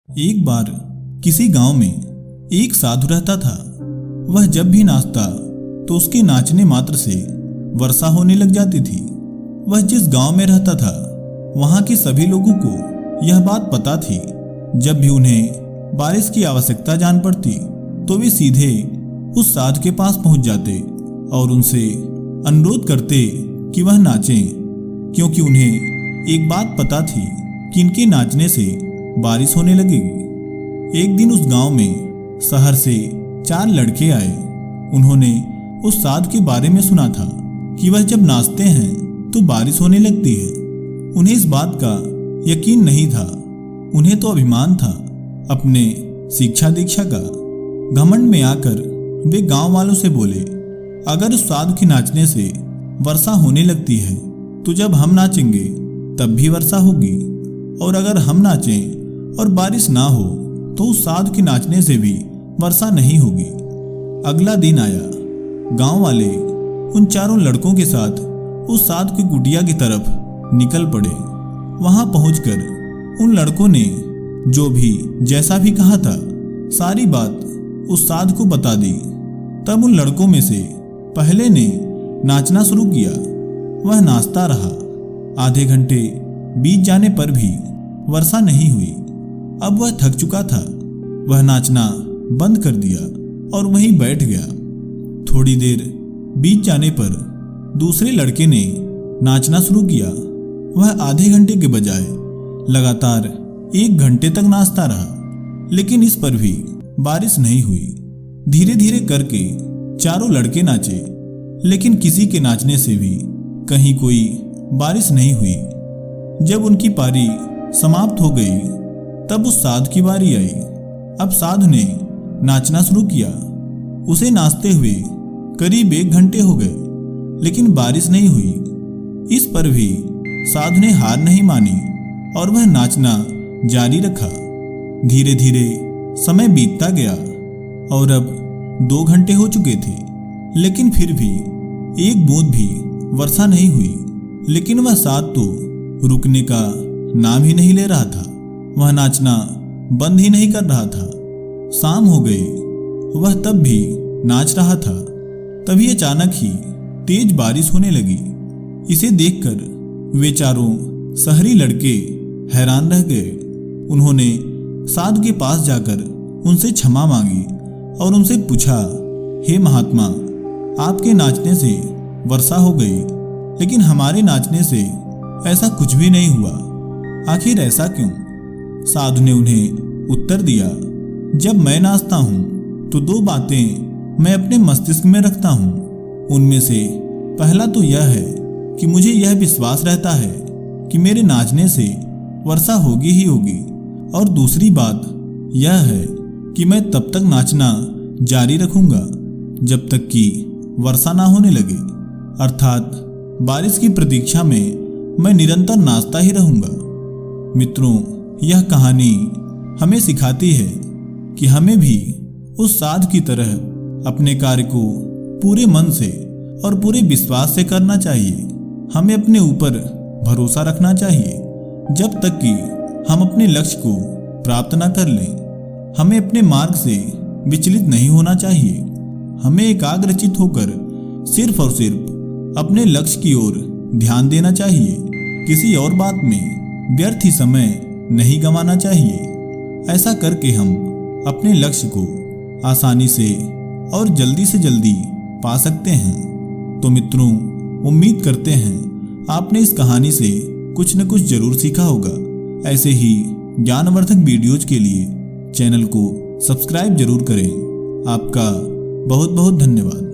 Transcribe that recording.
एक बार किसी गांव में एक साधु रहता था। वह जब भी नाचता तो उसके नाचने मात्र से वर्षा होने लग जाती थी। वह जिस गांव में रहता था वहां के सभी लोगों को यह बात पता थी। जब भी उन्हें बारिश की आवश्यकता जान पड़ती तो वे सीधे उस साधु के पास पहुंच जाते और उनसे अनुरोध करते कि वह नाचें, क्योंकि उन्हें एक बात पता थी कि इनके नाचने से बारिश होने लगेगी। एक दिन उस गांव में शहर से 4 लड़के आए। उन्होंने उस साधु के बारे में सुना था कि वह जब नाचते हैं तो बारिश होने लगती है। उन्हें इस बात का यकीन नहीं था। उन्हें तो अभिमान था अपने शिक्षा दीक्षा का। घमंड में आकर वे गांव वालों से बोले, अगर उस साधु के नाचने से वर्षा होने लगती है तो जब हम नाचेंगे तब भी वर्षा होगी, और अगर हम नाचें और बारिश ना हो तो उस साधु के नाचने से भी वर्षा नहीं होगी। अगला दिन आया। गांव वाले उन 4 लड़कों के साथ उस साधु की कुटिया की तरफ निकल पड़े। वहां पहुंचकर उन लड़कों ने जो भी जैसा भी कहा था सारी बात उस साधु को बता दी। तब उन लड़कों में से पहले ने नाचना शुरू किया। वह नाचता रहा। आधे घंटे बीत जाने पर भी वर्षा नहीं हुई। अब वह थक चुका था। वह नाचना बंद कर दिया और वहीं बैठ गया। थोड़ी देर बीत जाने पर दूसरे लड़के ने नाचना शुरू किया। वह आधे घंटे के बजाय लगातार 1 घंटे तक नाचता रहा, लेकिन इस पर भी बारिश नहीं हुई। धीरे धीरे करके 4 लड़के नाचे, लेकिन किसी के नाचने से भी कहीं कोई बारिश नहीं हुई। जब उनकी पारी समाप्त हो गई तब उस साधु की बारी आई। अब साधु ने नाचना शुरू किया। उसे नाचते हुए करीब 1 घंटे हो गए, लेकिन बारिश नहीं हुई। इस पर भी साधु ने हार नहीं मानी और वह नाचना जारी रखा। धीरे धीरे समय बीतता गया और अब 2 घंटे हो चुके थे, लेकिन फिर भी एक बूंद भी वर्षा नहीं हुई। लेकिन वह साधु तो रुकने का नाम ही नहीं ले रहा था। वह नाचना बंद ही नहीं कर रहा था। शाम हो गई, वह तब भी नाच रहा था। तभी अचानक ही तेज बारिश होने लगी। इसे देखकर वे 4 शहरी लड़के हैरान रह गए। उन्होंने साधु के पास जाकर उनसे क्षमा मांगी और उनसे पूछा, हे महात्मा, आपके नाचने से वर्षा हो गई, लेकिन हमारे नाचने से ऐसा कुछ भी नहीं हुआ। आखिर ऐसा क्यों? साधु ने उन्हें उत्तर दिया, जब मैं नाचता हूँ तो 2 बातें मैं अपने मस्तिष्क में रखता हूँ। उनमें से पहला तो यह है कि मुझे यह विश्वास रहता है कि मेरे नाचने से वर्षा होगी ही होगी, और दूसरी बात यह है कि मैं तब तक नाचना जारी रखूंगा जब तक कि वर्षा ना होने लगे, अर्थात बारिश की प्रतीक्षा में मैं निरंतर नाचता ही रहूंगा। मित्रों, यह कहानी हमें सिखाती है कि हमें भी उस साधु की तरह अपने कार्य को पूरे मन से और पूरे विश्वास से करना चाहिए। हमें अपने ऊपर भरोसा रखना चाहिए जब तक कि हम अपने लक्ष्य को प्राप्त न कर लें। हमें अपने मार्ग से विचलित नहीं होना चाहिए। हमें एकाग्रचित होकर सिर्फ और सिर्फ अपने लक्ष्य की ओर ध्यान देना चाहिए। किसी और बात में व्यर्थ ही समय नहीं गंवाना चाहिए। ऐसा करके हम अपने लक्ष्य को आसानी से और जल्दी से जल्दी पा सकते हैं। तो मित्रों, उम्मीद करते हैं आपने इस कहानी से कुछ न कुछ जरूर सीखा होगा। ऐसे ही ज्ञानवर्धक वीडियोज के लिए चैनल को सब्सक्राइब जरूर करें। आपका बहुत बहुत धन्यवाद।